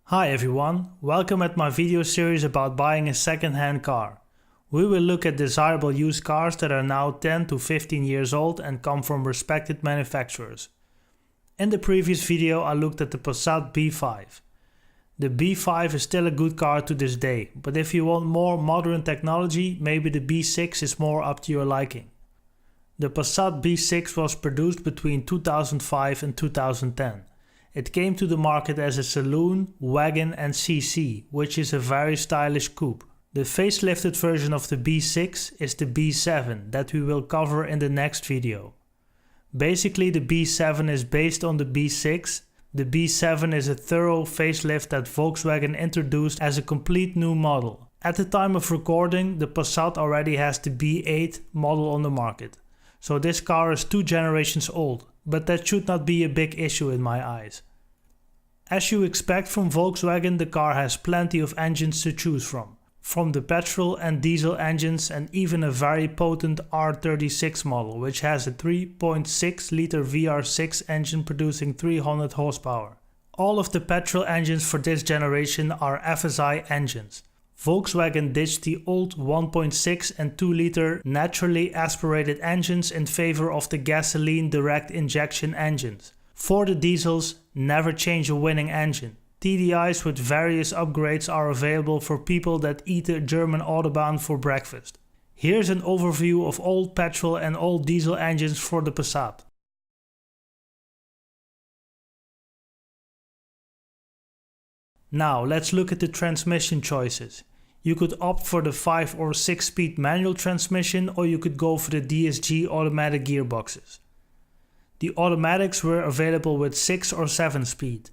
Hi everyone, welcome at my video series about buying a second-hand car. We will look at desirable used cars that are now 10 to 15 years old and come from respected manufacturers. In the previous video I looked at the Passat B5. The B5 is still a good car to this day, but if you want more modern technology, maybe the B6 is more up to your liking. The Passat B6 was produced between 2005 and 2010. It came to the market as a saloon, wagon and CC, which is a very stylish coupe. The facelifted version of the B6 is the B7 that we will cover in the next video. Basically the B7 is based on the B6. The B7 is a thorough facelift that Volkswagen introduced as a complete new model. At the time of recording, the Passat already has the B8 model on the market. So this car is 2 generations old. But that should not be a big issue in my eyes. As you expect from Volkswagen, the car has plenty of engines to choose from the petrol and diesel engines and even a very potent R36 model, which has a 3.6 liter VR6 engine producing 300 horsepower. All of the petrol engines for this generation are FSI engines. Volkswagen ditched the old 1.6 and 2 liter naturally aspirated engines in favor of the gasoline direct injection engines. For the diesels, never change a winning engine. TDIs with various upgrades are available for people that eat a German Autobahn for breakfast. Here's an overview of all petrol and all diesel engines for the Passat. Now let's look at the transmission choices. You could opt for the 5 or 6 speed manual transmission, or you could go for the DSG automatic gearboxes. The automatics were available with 6 or 7 speed.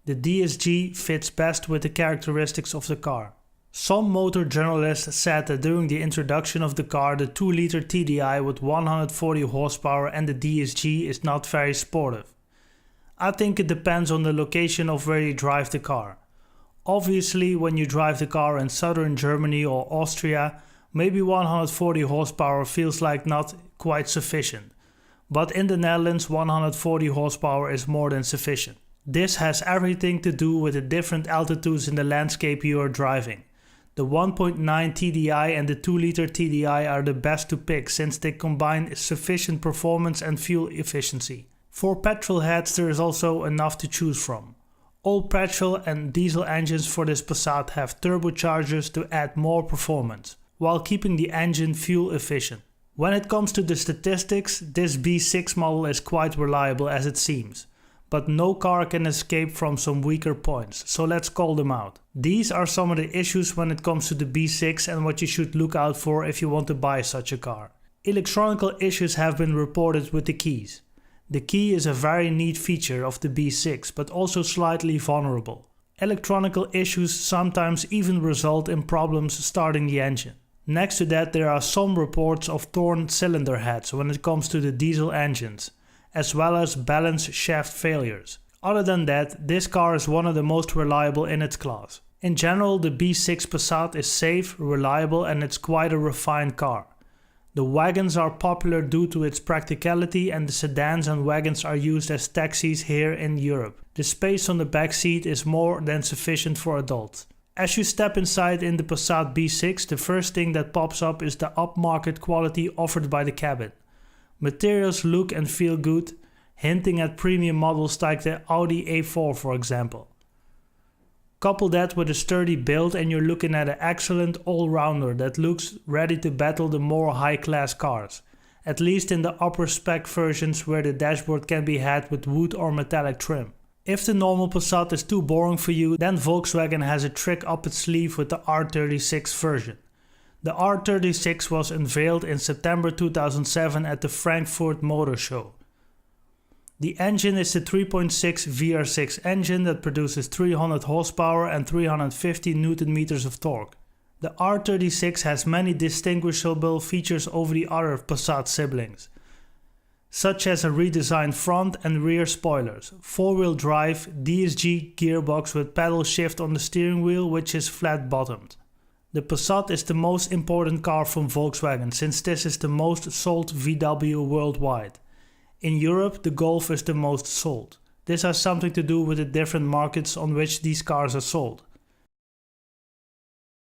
The DSG fits best with the characteristics of the car. Some motor journalists said that during the introduction of the car, the 2 liter TDI with 140 horsepower and the DSG is not very sportive. I think it depends on the location of where you drive the car. Obviously, when you drive the car in southern Germany or Austria, maybe 140 horsepower feels like not quite sufficient. But in the Netherlands, 140 horsepower is more than sufficient. This has everything to do with the different altitudes in the landscape you are driving. The 1.9 TDI and the 2 liter TDI are the best to pick since they combine sufficient performance and fuel efficiency. For petrol heads there is also enough to choose from. All petrol and diesel engines for this Passat have turbochargers to add more performance, while keeping the engine fuel efficient. When it comes to the statistics, this B6 model is quite reliable as it seems. But no car can escape from some weaker points, so let's call them out. These are some of the issues when it comes to the B6 and what you should look out for if you want to buy such a car. Electronical issues have been reported with the keys. The key is a very neat feature of the B6, but also slightly vulnerable. Electronical issues sometimes even result in problems starting the engine. Next to that, there are some reports of torn cylinder heads when it comes to the diesel engines, as well as balance shaft failures. Other than that, this car is one of the most reliable in its class. In general, the B6 Passat is safe, reliable and it's quite a refined car. The wagons are popular due to its practicality, and the sedans and wagons are used as taxis here in Europe. The space on the back seat is more than sufficient for adults. As you step inside in the Passat B6, the first thing that pops up is the upmarket quality offered by the cabin. Materials look and feel good, hinting at premium models like the Audi A4 for example. Couple that with a sturdy build and you're looking at an excellent all-rounder that looks ready to battle the more high-class cars, at least in the upper spec versions where the dashboard can be had with wood or metallic trim. If the normal Passat is too boring for you, then Volkswagen has a trick up its sleeve with the R36 version. The R36 was unveiled in September 2007 at the Frankfurt Motor Show. The engine is the 3.6 VR6 engine that produces 300 horsepower and 350 Nm of torque. The R36 has many distinguishable features over the other Passat siblings, such as a redesigned front and rear spoilers, 4-wheel drive, DSG gearbox with pedal shift on the steering wheel which is flat bottomed. The Passat is the most important car from Volkswagen since this is the most sold VW worldwide. In Europe, the Golf is the most sold. This has something to do with the different markets on which these cars are sold.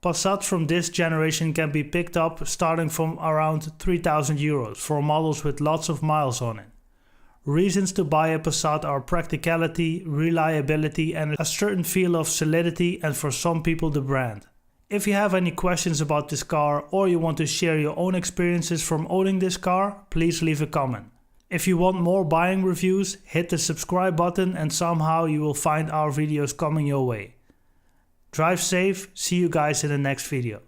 Passats from this generation can be picked up starting from around 3,000 euros for models with lots of miles on it. Reasons to buy a Passat are practicality, reliability and a certain feel of solidity, and for some people the brand. If you have any questions about this car or you want to share your own experiences from owning this car, please leave a comment. If you want more buying reviews, hit the subscribe button and somehow you will find our videos coming your way. Drive safe, see you guys in the next video.